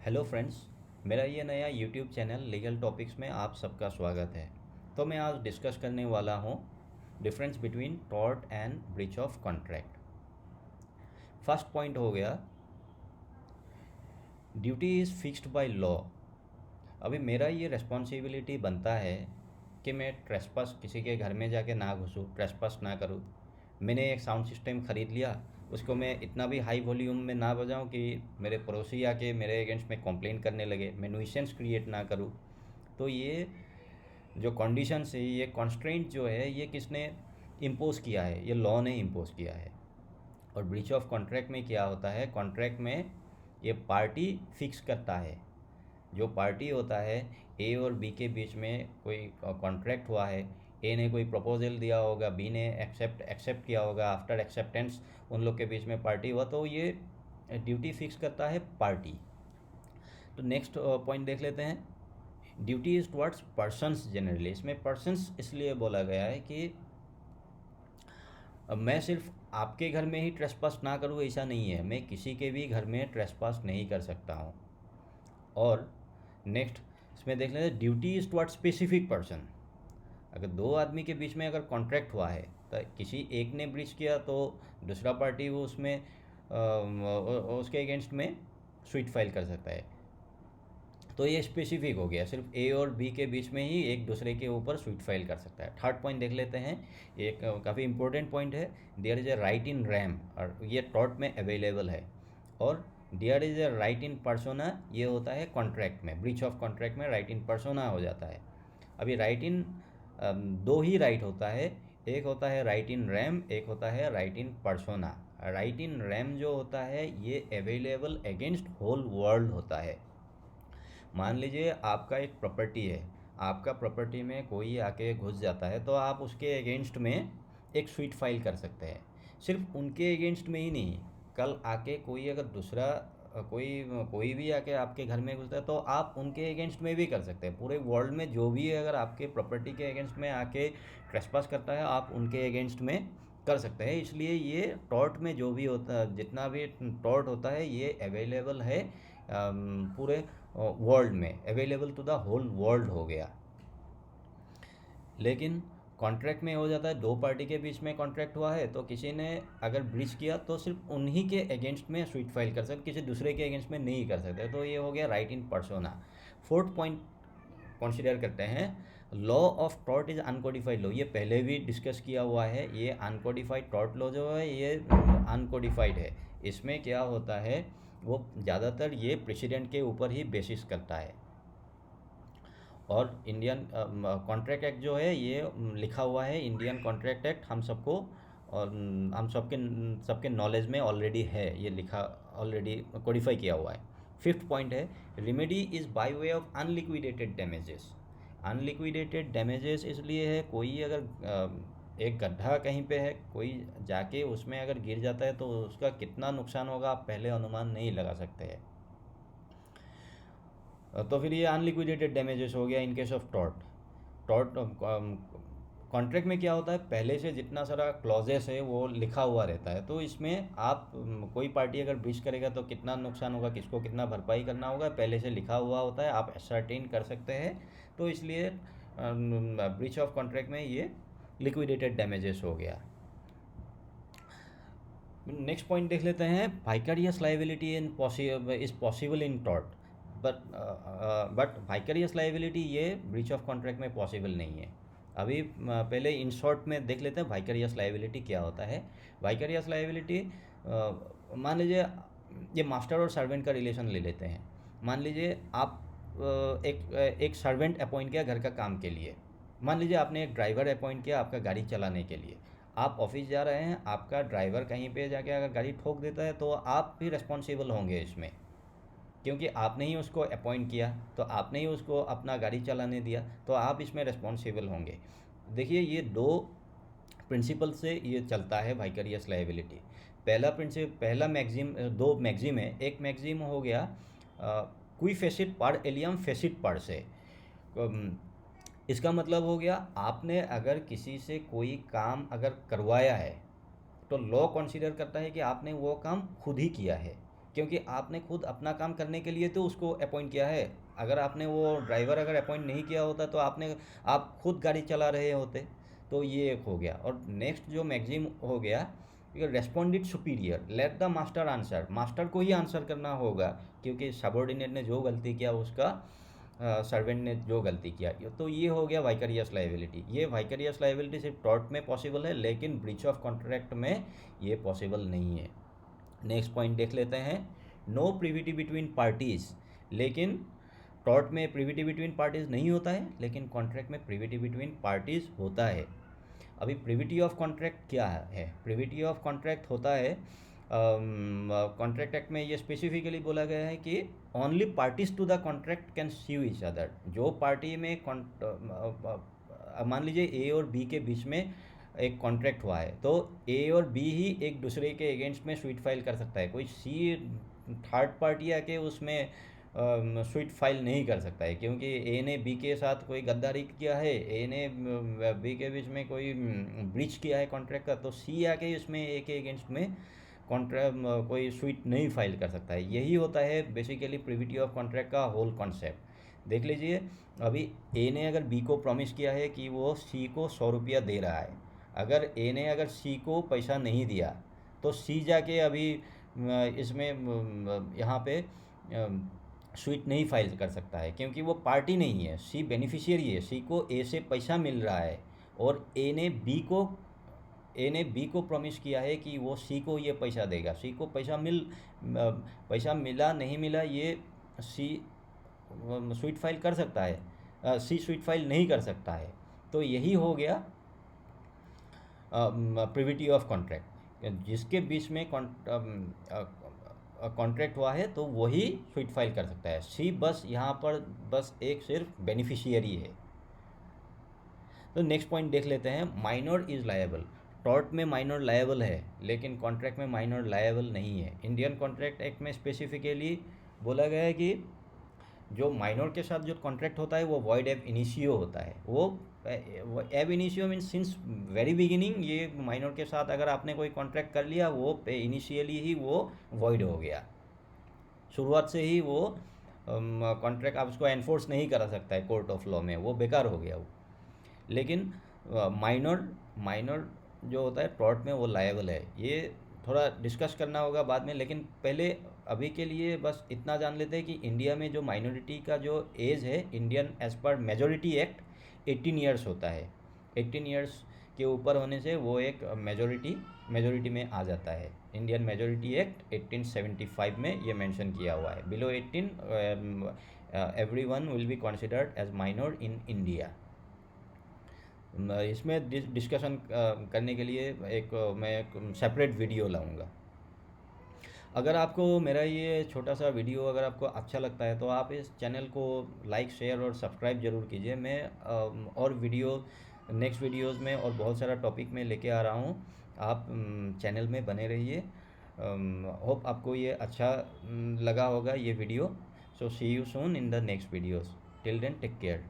Hello friends, मेरा ये नया यूट्यूब चैनल लीगल टॉपिक्स में आप सबका स्वागत है। तो मैं आज डिस्कस करने वाला हूँ difference between tort and breach of contract. First point हो गया, duty is fixed by law. अभी मेरा ये रिस्पॉन्सिबिलिटी बनता है कि मैं ट्रेसपास किसी के घर में जाके ना घुसूँ, ट्रेसपास ना करूँ। मैंने एक साउंड सिस्टम ख़रीद लिया, उसको मैं इतना भी हाई वॉल्यूम में ना बजाऊं कि मेरे पड़ोसी आके मेरे अगेंस्ट में कंप्लेंट करने लगे, मैं न्यूइसेंस क्रिएट ना करूं। तो ये जो कंडीशंस है, ये कॉन्स्ट्रेंट जो है, ये किसने इम्पोज किया है? ये लॉ ने इम्पोज किया है। और ब्रीच ऑफ कॉन्ट्रैक्ट में क्या होता है? कॉन्ट्रैक्ट में ये पार्टी फिक्स करता है। जो पार्टी होता है, ए और बी के बीच में कोई कॉन्ट्रैक्ट हुआ है, ए ने कोई प्रपोजल दिया होगा, बी ने एक्सेप्ट किया होगा, आफ्टर एक्सेप्टेंस उन लोग के बीच में पार्टी हुआ, तो ये ड्यूटी फिक्स करता है पार्टी। तो नेक्स्ट पॉइंट देख लेते हैं, duty is towards persons generally. इसमें पर्सन्स इसलिए बोला गया है कि मैं सिर्फ आपके घर में ही ट्रेसपास ना करूँ ऐसा नहीं है, मैं किसी के भी घर में ट्रेसपास नहीं कर सकता हूँ। और नेक्स्ट इसमें देख लेते हैं, duty is toward specific person. अगर दो आदमी के बीच में अगर कॉन्ट्रैक्ट हुआ है तो किसी एक ने ब्रीच किया तो दूसरा पार्टी वो उसमें उसके अगेंस्ट में स्वीट फाइल कर सकता है। तो ये स्पेसिफिक हो गया, सिर्फ ए और बी के बीच में ही एक दूसरे के ऊपर स्वीट फाइल कर सकता है। थर्ड पॉइंट देख लेते हैं, एक काफ़ी इंपॉर्टेंट पॉइंट है, there is a right in rem, और ये टॉर्ट में अवेलेबल है। और there is a right in persona, ये होता है कॉन्ट्रैक्ट में, ब्रीच ऑफ कॉन्ट्रैक्ट में राइट इन पर्सोना हो जाता है। अभी राइट इन दो ही राइट होता है, एक होता है राइट इन रैम, एक होता है right in persona. Right in RAM जो होता है ये अवेलेबल अगेंस्ट होल वर्ल्ड होता है। मान लीजिए आपका एक प्रॉपर्टी है, आपका प्रॉपर्टी में कोई आके घुस जाता है तो आप उसके अगेंस्ट में एक स्वीट फाइल कर सकते हैं। सिर्फ उनके अगेंस्ट में ही नहीं, कल आके कोई अगर दूसरा कोई कोई भी आके आपके घर में घुसता है तो आप उनके अगेंस्ट में भी कर सकते हैं। पूरे वर्ल्ड में जो भी अगर आपके प्रॉपर्टी के अगेंस्ट में आके ट्रेसपास करता है, आप उनके अगेंस्ट में कर सकते हैं। इसलिए ये टॉर्ट में जो भी होता है, जितना भी टॉर्ट होता है, ये अवेलेबल है पूरे वर्ल्ड में, available to the whole world हो गया। लेकिन कॉन्ट्रैक्ट में हो जाता है, दो पार्टी के बीच में कॉन्ट्रैक्ट हुआ है तो किसी ने अगर ब्रीच किया तो सिर्फ उन्हीं के अगेंस्ट में स्वीट फाइल कर सकते, किसी दूसरे के अगेंस्ट में नहीं कर सकते। तो ये हो गया right in persona. Fourth point consider करते हैं, law of tort is uncodified law. ये पहले भी डिस्कस किया हुआ है। ये अनकोडिफाइड टॉर्ट लॉ जो है ये अनकोडिफाइड है। इसमें क्या होता है, वो ज़्यादातर ये प्रेसिडेंट के ऊपर ही बेसिस करता है। और इंडियन कॉन्ट्रैक्ट एक्ट जो है ये लिखा हुआ है, इंडियन कॉन्ट्रैक्ट एक्ट हम सबको और हम सबके नॉलेज में ऑलरेडी है, ये लिखा ऑलरेडी कोडिफाई किया हुआ है। फिफ्थ पॉइंट है, remedy is by way of unliquidated damages. Unliquidated damages इसलिए है, कोई अगर एक गड्ढा कहीं पे है, कोई जाके उसमें अगर गिर जाता है तो उसका कितना नुकसान होगा आप पहले अनुमान नहीं लगा सकते हैं। तो फिर ये अनलिक्विडेटेड डैमेजेस हो गया in case of tort. Tort contract में क्या होता है, पहले से जितना सारा क्लॉजेस है वो लिखा हुआ रहता है। तो इसमें आप कोई पार्टी अगर ब्रीच करेगा तो कितना नुकसान होगा, किसको कितना भरपाई करना होगा, पहले से लिखा हुआ होता है, आप सर्टेन कर सकते हैं। तो इसलिए ब्रीच ऑफ कॉन्ट्रैक्ट में ये लिक्विडेटेड डैमेजेस हो गया। नेक्स्ट पॉइंट देख लेते हैं, vicarious liability is possible in tort, but vicarious liability ये ब्रीच ऑफ कॉन्ट्रैक्ट में पॉसिबल नहीं है। अभी पहले इन शॉर्ट में देख लेते हैं वाइकरियस लाइबिलिटी क्या होता है। वाइकरियस लाइबिलिटी, मान लीजिए ये मास्टर और सर्वेंट का रिलेशन ले लेते हैं। मान लीजिए आप एक सर्वेंट अपॉइंट किया घर का काम के लिए। मान लीजिए आपने एक ड्राइवर अपॉइंट किया आपका गाड़ी चलाने के लिए। आप ऑफिस जा रहे हैं, आपका ड्राइवर कहीं पे जाके अगर गाड़ी ठोक देता है तो आप भी रिस्पॉन्सिबल होंगे इसमें, क्योंकि आपने ही उसको अपॉइंट किया, तो आपने ही उसको अपना गाड़ी चलाने दिया, तो आप इसमें रिस्पॉन्सिबल होंगे। देखिए ये दो प्रिंसिपल से ये चलता है वाइकरियस लाइबिलिटी। पहला मैक्सिम, दो मैक्सिम है। एक मैक्सिम हो गया क्वी फेसिट पार एलियम फेसिट पार से। इसका मतलब हो गया, आपने अगर किसी से कोई काम अगर करवाया है तो लॉ कंसीडर करता है कि आपने वो काम खुद ही किया है। क्योंकि आपने खुद अपना काम करने के लिए तो उसको अपॉइंट किया है। अगर आपने वो ड्राइवर अगर अपॉइंट नहीं किया होता तो आप खुद गाड़ी चला रहे होते। तो ये एक हो गया। और नेक्स्ट जो मैक्सिम हो गया, respondeat superior let the master answer, master को ही आंसर करना होगा, क्योंकि सबॉर्डिनेट ने जो गलती किया उसका सर्वेंट ने जो गलती किया। तो ये हो गया वाइकरियस लाइबिलिटी। ये वाइकरियस लाइबिलिटी सिर्फ टॉर्ट में पॉसिबल है, लेकिन ब्रीच ऑफ कॉन्ट्रैक्ट में ये पॉसिबल नहीं है। नेक्स्ट पॉइंट देख लेते हैं, नो प्रिविटी बिटवीन पार्टीज़। लेकिन टॉर्ट में प्रिविटी बिटवीन पार्टीज़ नहीं होता है, लेकिन कॉन्ट्रैक्ट में प्रिविटी बिटवीन पार्टीज़ होता है। अभी प्रिविटी ऑफ कॉन्ट्रैक्ट क्या है? प्रिविटी ऑफ कॉन्ट्रैक्ट होता है, कॉन्ट्रैक्ट एक्ट में ये स्पेसिफिकली बोला गया है कि only parties to the contract can sue each other. जो पार्टी में मान लीजिए ए और बी के बीच में एक कॉन्ट्रैक्ट हुआ है, तो ए और बी ही एक दूसरे के अगेंस्ट में स्वीट फाइल कर सकता है। कोई सी थर्ड पार्टी आके उसमें स्वीट फाइल नहीं कर सकता है, क्योंकि ए ने बी के साथ कोई गद्दारी किया है, ए ने बी के बीच में कोई ब्रीच किया है कॉन्ट्रैक्ट का, तो सी आके इसमें ए के अगेंस्ट में कोई स्वीट नहीं फाइल कर सकता है। यही होता है बेसिकली प्रिविटी ऑफ कॉन्ट्रैक्ट का होल कॉन्सेप्ट। देख लीजिए, अभी ए ने अगर बी को प्रॉमिस किया है कि वो सी को 100 रुपया दे रहा है, अगर ए ने अगर सी को पैसा नहीं दिया तो सी जाके अभी इसमें यहाँ पे स्वीट नहीं फाइल कर सकता है, क्योंकि वो पार्टी नहीं है, सी बेनिफिशियरी है। सी को ए से पैसा मिल रहा है और ए ने बी को प्रॉमिस किया है कि वो सी को ये पैसा देगा। सी को पैसा मिला नहीं मिला ये सी स्वीट फाइल कर सकता है, सी स्वीट फाइल नहीं कर सकता है। तो यही हो गया प्रिविटी ऑफ कॉन्ट्रैक्ट, जिसके बीच में कॉन्ट्रैक्ट हुआ है तो वही स्वीट फाइल कर सकता है। सी बस यहाँ पर बस एक सिर्फ बेनिफिशियरी है। तो नेक्स्ट पॉइंट देख लेते हैं, माइनर इज़ लायबल। टॉर्ट में माइनर लायबल है, लेकिन कॉन्ट्रैक्ट में माइनर लायबल नहीं है। इंडियन कॉन्ट्रैक्ट एक्ट में स्पेसिफिकली बोला गया है कि जो माइनर के साथ जो कॉन्ट्रैक्ट होता है वो वॉइड एब इनिशियो होता है। वो एब initio mean since very beginning, ये माइनर के साथ अगर आपने कोई कॉन्ट्रैक्ट कर लिया वो इनिशियली ही वो वॉइड हो गया, शुरुआत से ही वो कॉन्ट्रैक्ट आप उसको एनफोर्स नहीं करा सकता है कोर्ट ऑफ लॉ में, वो बेकार हो गया वो। लेकिन माइनर जो होता है टॉर्ट में वो लायबल है। ये थोड़ा डिस्कस करना होगा बाद में, लेकिन पहले अभी के लिए बस इतना जान लेते हैं कि इंडिया में जो माइनॉरिटी का जो एज है, इंडियन एज पर मेजॉरिटी एक्ट 18 ईयर्स होता है। 18 ईयर्स के ऊपर होने से वो एक मेजॉरिटी में आ जाता है। इंडियन मेजॉरिटी एक्ट 1875 में ये मेंशन किया हुआ है। Below 18 everyone will be considered as minor in India. इसमें डिस्कशन करने के लिए मैं एक सेपरेट वीडियो लाऊंगा। अगर आपको मेरा ये छोटा सा वीडियो अगर आपको अच्छा लगता है तो आप इस चैनल को लाइक शेयर और सब्सक्राइब ज़रूर कीजिए। मैं और नेक्स्ट वीडियोज़ में और बहुत सारा टॉपिक में लेके आ रहा हूँ। आप चैनल में बने रहिए। होप आपको ये अच्छा लगा होगा ये video. So see you soon in the next videos. Till then take care.